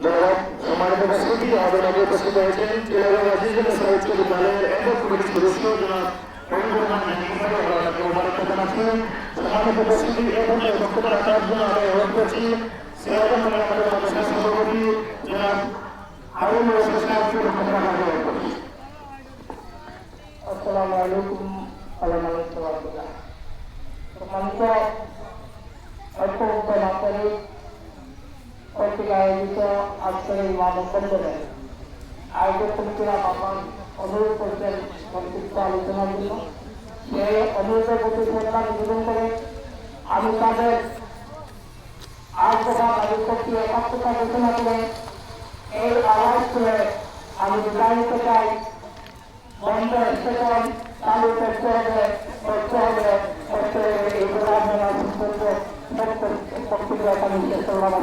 ধন্যবাদ। সম্মানিত উপস্থিতি আমাদের মাঝে উপস্থিত হয়েছেন জেলা আজিজুল সাহিত্য বিদ্যালয়ের একক কমিটির সদস্য জনাব সম্মানিত উপস্থিতি এবং বক্তব্য রাখার জন্য আমি অনুরোধ করছি সিরাজুল হক আমাদের মাদ্রাসার সভাপতি জনাব হারুন রশিদ সাহেবকে বক্তব্য রাখার জন্য অনুরোধ করছি। আসসালামু আলাইকুম আলহামদুলিল্লাহ। সম্মানিত ঐক্যবদ্ধ নাগরিক কর্তৃক আয়োজিত আজকের এই মানববন্ধনে আয়োজক কমিটিরা আমার অনুরোধ করছেন সংক্ষিপ্ত আলোচনার জন্য। সেই অনুরোধের প্রতি শ্রদ্ধা নিবেদন করে আমি তাদের আজ দফা দাবি করছি একাত্মতা ঘোষণা করে এই আওয়াজ তুলে আমি বিদায় নিতে চাই। বন্ধ স্টেশন চালু করতে হবে এইগুলো আপনারা প্রক্রিয়া আমি শেষ করলাম।